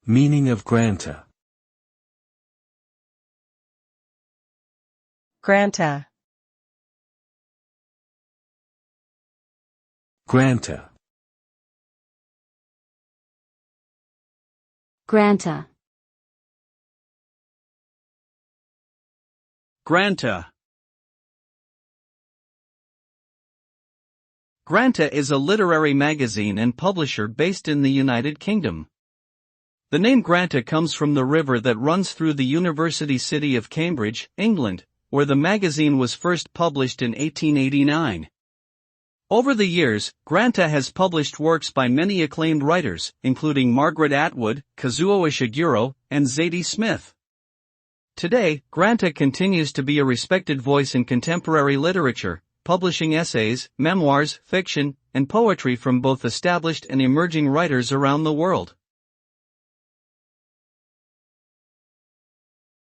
Meaning of Granta. Granta. Granta. Granta. Granta. Granta is a literary magazine and publisher based in the United Kingdom. The name Granta comes from the river that runs through the university city of Cambridge, England, where the magazine was first published in 1889. Over the years, Granta has published works by many acclaimed writers, including Margaret Atwood, Kazuo Ishiguro, and Zadie Smith. Today, Granta continues to be a respected voice in contemporary literature, publishing essays, memoirs, fiction, and poetry from both established and emerging writers around the world.